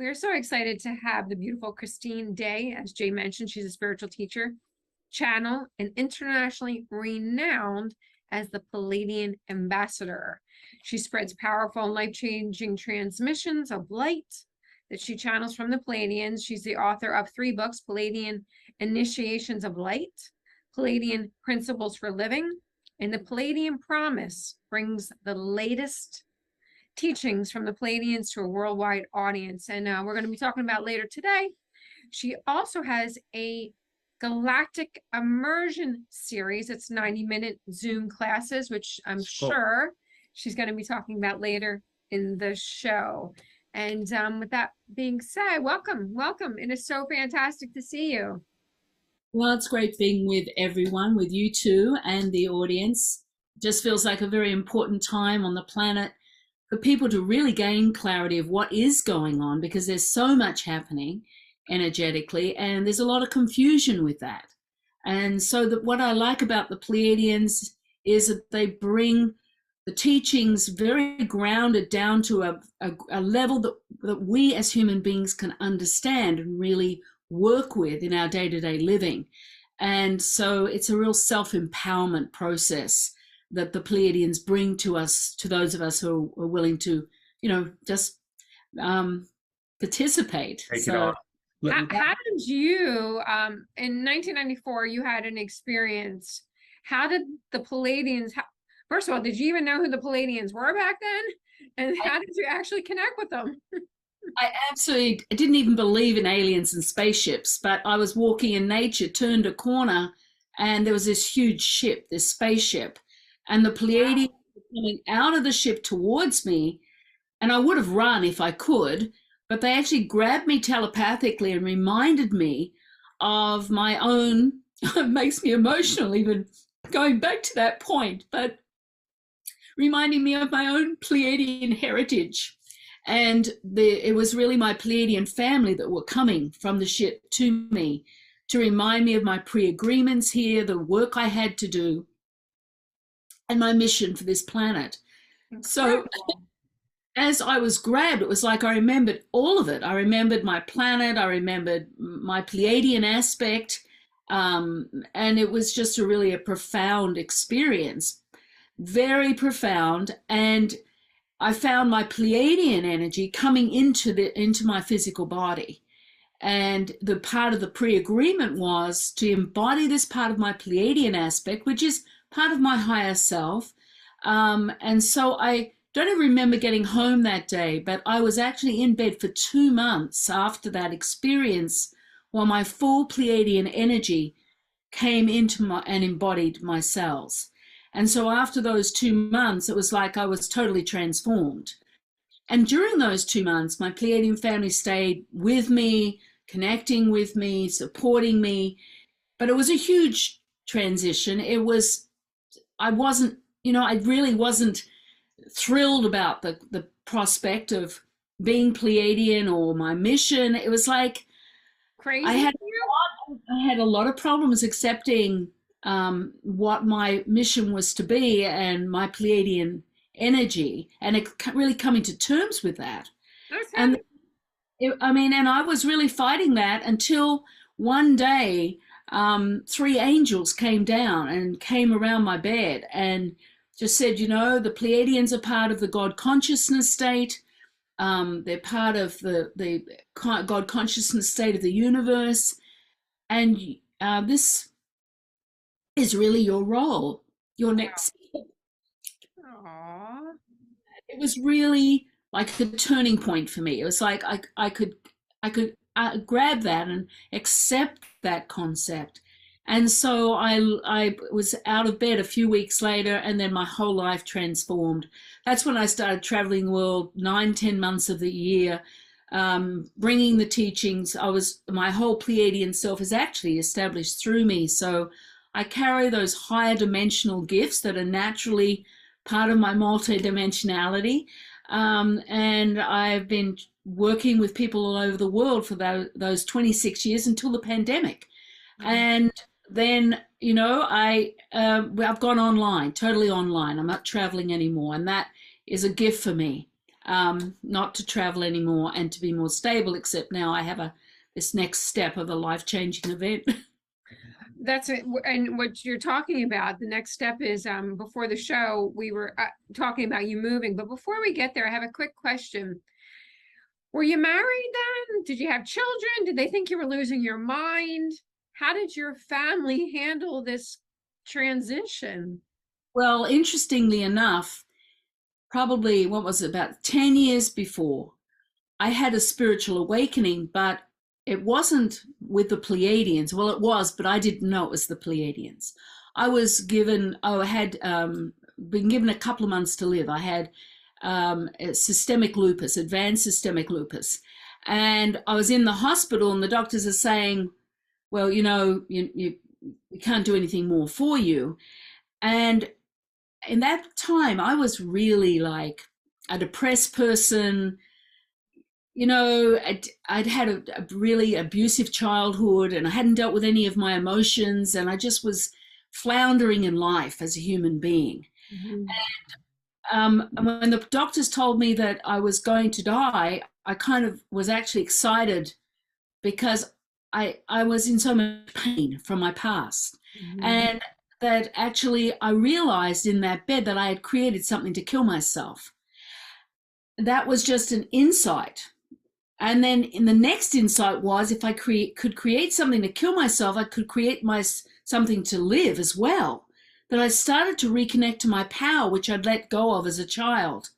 We are so excited to have the beautiful Christine Day. As Jay mentioned, she's a spiritual teacher, channel, and internationally renowned as the Pleiadian Ambassador. She spreads powerful and life-changing transmissions of light that she channels from the Pleiadians. She's the author of 3 books, Pleiadian Initiations of Light, Pleiadian Principles for Living, and the Pleiadian Promise brings the latest teachings from the Pleiadians to a worldwide audience. And we're going to be talking about later today. She also has a galactic immersion series. It's 90-minute Zoom classes, which I'm sure she's going to be talking about later in the show. And with that being said, welcome. It is so fantastic to see you. Well, it's great being with everyone, with you too, and the audience. Just feels like a very important time on the planet for people to really gain clarity of what is going on, because there's so much happening energetically and there's a lot of confusion with that. And so what I like about the Pleiadians is that they bring the teachings very grounded down to a level that we as human beings can understand and really work with in our day-to-day living. And so it's a real self-empowerment process that the Pleiadians bring to us, to those of us who are willing to, just participate. Take it on. How did you, in 1994, you had an experience. How did the Pleiadians, first of all, did you even know who the Pleiadians were back then? And how did you actually connect with them? I didn't even believe in aliens and spaceships, but I was walking in nature, turned a corner, and there was this huge ship, this spaceship. And the Pleiadians were coming out of the ship towards me, and I would have run if I could, but they actually grabbed me telepathically and reminded me of my own, it makes me emotional even going back to that point, but reminding me of my own Pleiadian heritage. And it was really my Pleiadian family that were coming from the ship to me to remind me of my pre-agreements here, the work I had to do, and my mission for this planet. So as I was grabbed, it was like I remembered all of it. I remembered my planet, I remembered my Pleiadian aspect, and it was just a profound experience, very profound. And I found my Pleiadian energy coming into my physical body. And the part of the pre-agreement was to embody this part of my Pleiadian aspect, which is part of my higher self. And so I don't even remember getting home that day, but I was actually in bed for 2 months after that experience, while my full Pleiadian energy came into and embodied my cells. And so after those 2 months, it was like I was totally transformed. And during those 2 months, my Pleiadian family stayed with me, connecting with me, supporting me. But it was a huge transition. I really wasn't thrilled about the prospect of being Pleiadian or my mission. It was like crazy. I had a lot of problems accepting what my mission was to be and my Pleiadian energy, and really coming to terms with that. And I was really fighting that until one day 3 angels came down and came around my bed and just said, the Pleiadians are part of the God consciousness state. They're part of the God consciousness state of the universe. And this is really your role, your next step. Aww. It was really like a turning point for me. It was like I could grab that and accept that concept. And so I was out of bed a few weeks later, and then my whole life transformed. That's when I started traveling the world 9-10 months of the year, bringing the teachings. My whole Pleiadian self is actually established through me. So I carry those higher dimensional gifts that are naturally part of my multidimensionality. And I've been working with people all over the world for those 26 years until the pandemic. And then, I've gone online, totally online. I'm not traveling anymore. And that is a gift for me. not to travel anymore and to be more stable, except now I have this next step of a life-changing event. That's it. And what you're talking about, the next step is before the show, we were talking about you moving. But before we get there, I have a quick question. Were you married then? Did you have children? Did they think you were losing your mind? How did your family handle this transition? Well, interestingly enough, probably, what was it, about 10 years before, I had a spiritual awakening, but it wasn't with the Pleiadians. Well, it was, but I didn't know it was the Pleiadians. I had been given a couple of months to live. I had systemic lupus, advanced systemic lupus. And I was in the hospital and the doctors are saying, well, you can't do anything more for you. And in that time, I was really like a depressed person. I'd had a really abusive childhood and I hadn't dealt with any of my emotions, and I just was floundering in life as a human being. Mm-hmm. And when the doctors told me that I was going to die, I kind of was actually excited because I was in so much pain from my past. Mm-hmm. And that actually I realized in that bed that I had created something to kill myself. That was just an insight. And then in the next insight was, if I could create something to kill myself, I could create something to live as well. That I started to reconnect to my power, which I'd let go of as a child.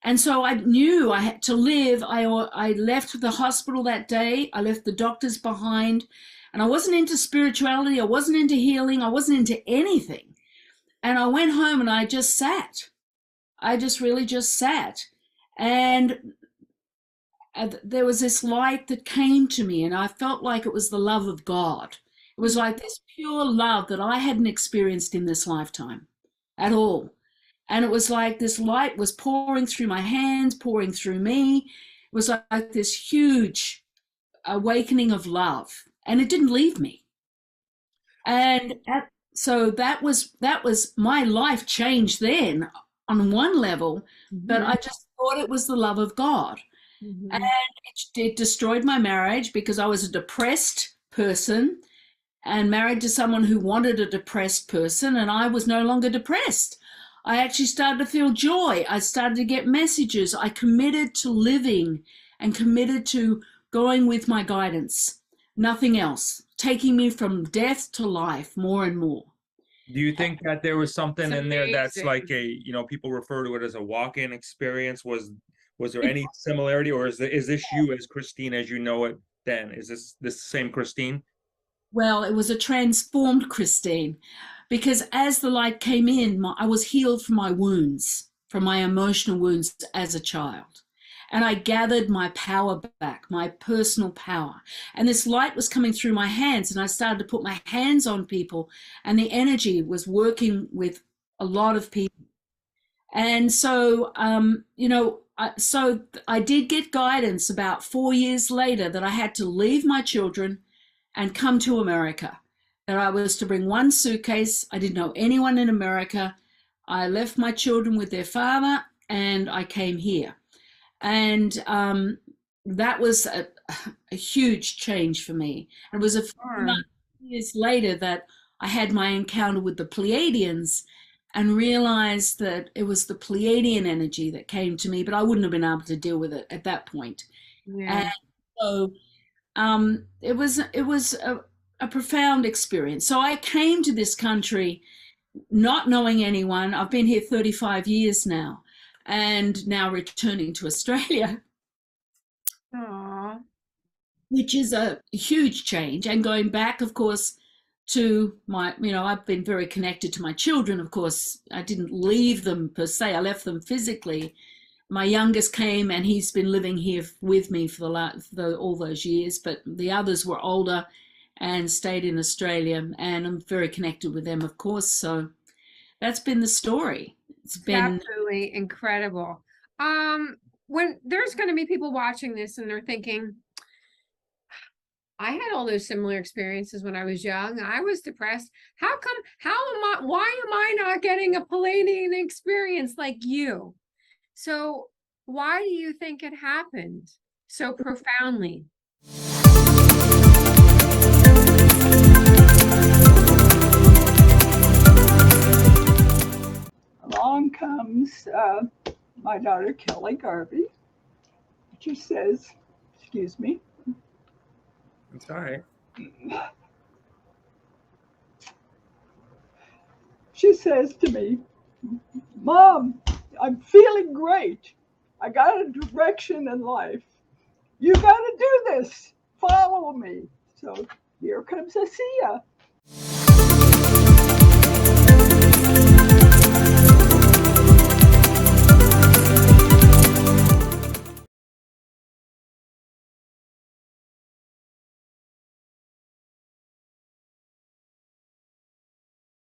And so I knew I had to live. I left the hospital that day. I left the doctors behind. And I wasn't into spirituality. I wasn't into healing. I wasn't into anything. And I went home and I just sat. I just really just sat. And there was this light that came to me, and I felt like it was the love of God. It was like this pure love that I hadn't experienced in this lifetime at all. And it was like this light was pouring through my hands, pouring through me. It was like this huge awakening of love, and it didn't leave me. And so that was my life changed then on one level, but I just thought it was the love of God. Mm-hmm. And it destroyed my marriage because I was a depressed person and married to someone who wanted a depressed person, and I was no longer depressed. I actually started to feel joy. I started to get messages. I committed to living and committed to going with my guidance, nothing else, taking me from death to life more and more. Do you think that there was something in there that's like people refer to it as a walk-in experience? Was there any similarity, or is this you as Christine as you know it then? Is this the same Christine? Well, it was a transformed Christine, because as the light came in, I was healed from my wounds, from my emotional wounds as a child. And I gathered my power back, my personal power. And this light was coming through my hands, and I started to put my hands on people, and the energy was working with a lot of people. And so, so I did get guidance about 4 years later that I had to leave my children and come to America, that I was to bring one suitcase. I didn't know anyone in America. I left my children with their father and I came here. And that was a huge change for me. It was a few years later that I had my encounter with the Pleiadians and realized that it was the Pleiadian energy that came to me, but I wouldn't have been able to deal with it at that point. Yeah. And so it was a profound experience. So I came to this country not knowing anyone. I've been here 35 years now, and now returning to Australia. Aww. Which is a huge change. And going back, of course, to my, I've been very connected to my children, of course. I didn't leave them per se. I left them physically. My youngest came and he's been living here with me for all those years, but the others were older and stayed in Australia, and I'm very connected with them, of course. So that's been the story. It's been absolutely incredible. When there's going to be people watching this and they're thinking, I had all those similar experiences when I was young. I was depressed. Why am I not getting a Pleiadian experience like you? So Why do you think it happened so profoundly? Along comes my daughter, Kelly Garvey. She says, excuse me. It's all right. She says to me, Mom, I'm feeling great. I got a direction in life. You got to do this. Follow me. So here comes Asiya.